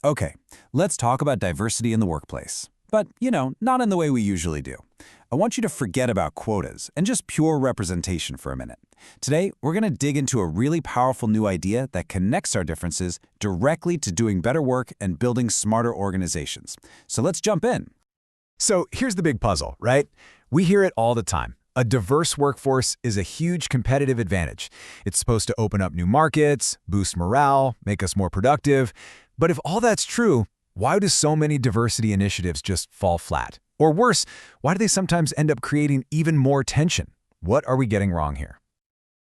Okay, let's talk about diversity in the workplace. But, not in the way we usually do. I want you to forget about quotas and just pure representation for a minute. Today, we're going to dig into a really powerful new idea that connects our differences directly to doing better work and building smarter organizations. So let's jump in. So here's the big puzzle, right? We hear it all the time. A diverse workforce is a huge competitive advantage. It's supposed to open up new markets, boost morale, make us more productive. But if all that's true, why do so many diversity initiatives just fall flat? Or worse, why do they sometimes end up creating even more tension? What are we getting wrong here?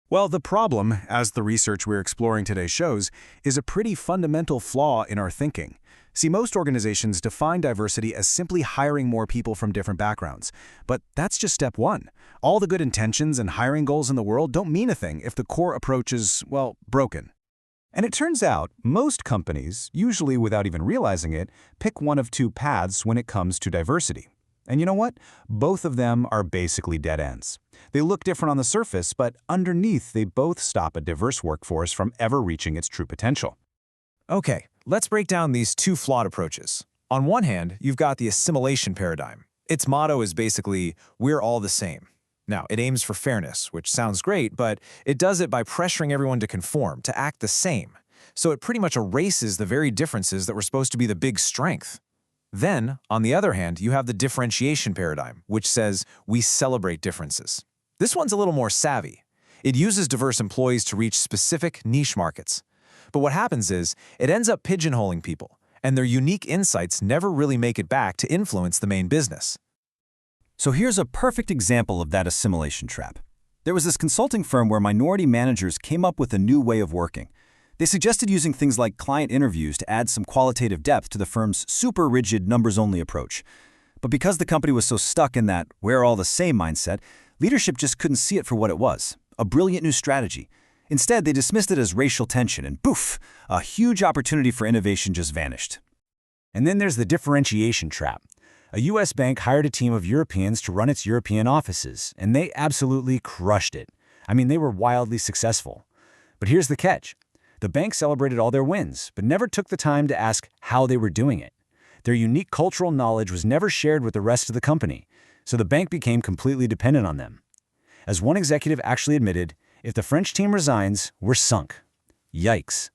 Well, the problem, as the research we're exploring today shows, is a pretty fundamental flaw in our thinking. See, most organizations define diversity as simply hiring more people from different backgrounds. But that's just step one. All the good intentions and hiring goals in the world don't mean a thing if the core approach is, well, broken. And it turns out, most companies, usually without even realizing it, pick one of two paths when it comes to diversity. And you know what? Both of them are basically dead ends. They look different on the surface, but underneath they both stop a diverse workforce from ever reaching its true potential. Okay, let's break down these two flawed approaches. On one hand, you've got the assimilation paradigm. Its motto is basically, we're all the same. Now, it aims for fairness, which sounds great, but it does it by pressuring everyone to conform, to act the same. So it pretty much erases the very differences that were supposed to be the big strength. Then, on the other hand, you have the differentiation paradigm, which says we celebrate differences. This one's a little more savvy. It uses diverse employees to reach specific niche markets. But what happens is, it ends up pigeonholing people, and their unique insights never really make it back to influence the main business. So here's a perfect example of that assimilation trap. There was this consulting firm where minority managers came up with a new way of working. They suggested using things like client interviews to add some qualitative depth to the firm's super rigid numbers-only approach. But because the company was so stuck in that we're all the same mindset, leadership just couldn't see it for what it was, a brilliant new strategy. Instead, they dismissed it as racial tension, and poof, a huge opportunity for innovation just vanished. And then there's the differentiation trap. A US bank hired a team of Europeans to run its European offices, and they absolutely crushed it. I mean, they were wildly successful. But here's the catch. The bank celebrated all their wins, but never took the time to ask how they were doing it. Their unique cultural knowledge was never shared with the rest of the company, so the bank became completely dependent on them. As one executive actually admitted, if the French team resigns, we're sunk. Yikes.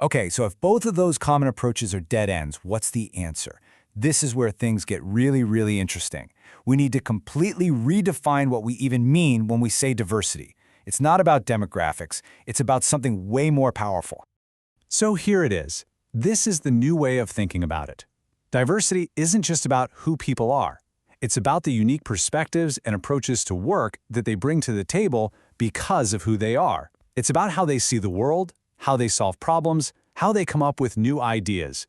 Okay, so if both of those common approaches are dead ends, what's the answer? This is where things get really, really interesting. We need to completely redefine what we even mean when we say diversity. It's not about demographics, it's about something way more powerful. So here it is. This is the new way of thinking about it. Diversity isn't just about who people are. It's about the unique perspectives and approaches to work that they bring to the table because of who they are. It's about how they see the world, how they solve problems, how they come up with new ideas.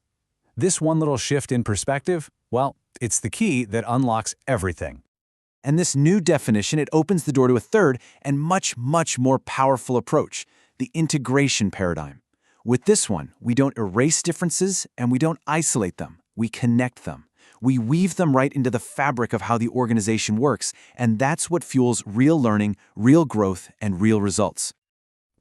This one little shift in perspective, well, it's the key that unlocks everything. And this new definition, it opens the door to a third and much, much more powerful approach, the integration paradigm. With this one, we don't erase differences and we don't isolate them. We connect them. We weave them right into the fabric of how the organization works, and that's what fuels real learning, real growth, and real results.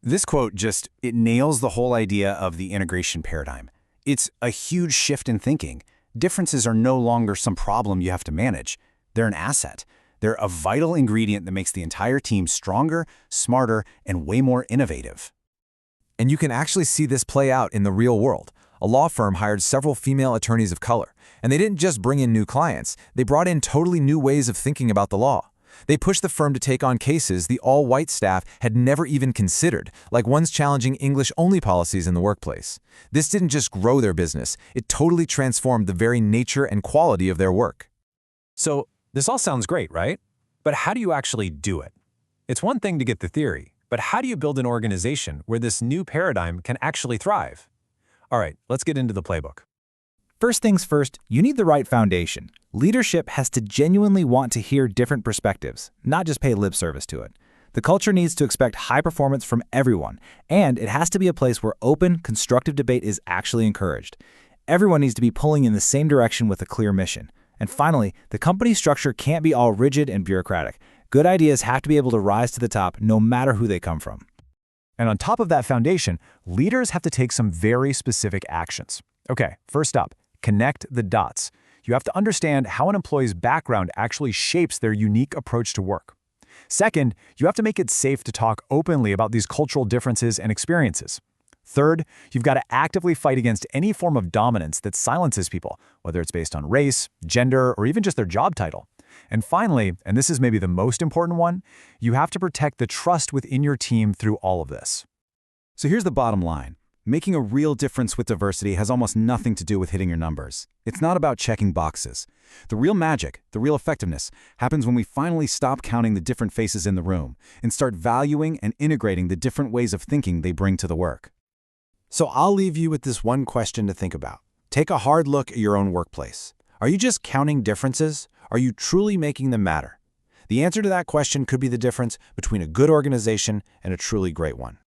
This quote it nails the whole idea of the integration paradigm. It's a huge shift in thinking. Differences are no longer some problem you have to manage. They're an asset. They're a vital ingredient that makes the entire team stronger, smarter, and way more innovative. And you can actually see this play out in the real world. A law firm hired several female attorneys of color, and they didn't just bring in new clients, they brought in totally new ways of thinking about the law. They pushed the firm to take on cases the all-white staff had never even considered, like ones challenging English-only policies in the workplace. This didn't just grow their business, it totally transformed the very nature and quality of their work. So, this all sounds great, right? But how do you actually do it? It's one thing to get the theory, but how do you build an organization where this new paradigm can actually thrive? All right, let's get into the playbook. First things first, you need the right foundation. Leadership has to genuinely want to hear different perspectives, not just pay lip service to it. The culture needs to expect high performance from everyone, and it has to be a place where open, constructive debate is actually encouraged. Everyone needs to be pulling in the same direction with a clear mission. And finally, the company structure can't be all rigid and bureaucratic. Good ideas have to be able to rise to the top no matter who they come from. And on top of that foundation, leaders have to take some very specific actions. Okay, first up, connect the dots. You have to understand how an employee's background actually shapes their unique approach to work. Second, you have to make it safe to talk openly about these cultural differences and experiences. Third, you've got to actively fight against any form of dominance that silences people, whether it's based on race, gender, or even just their job title. And finally, and this is maybe the most important one, you have to protect the trust within your team through all of this. So here's the bottom line. Making a real difference with diversity has almost nothing to do with hitting your numbers. It's not about checking boxes. The real magic, the real effectiveness, happens when we finally stop counting the different faces in the room and start valuing and integrating the different ways of thinking they bring to the work. So I'll leave you with this one question to think about. Take a hard look at your own workplace. Are you just counting differences? Are you truly making them matter? The answer to that question could be the difference between a good organization and a truly great one.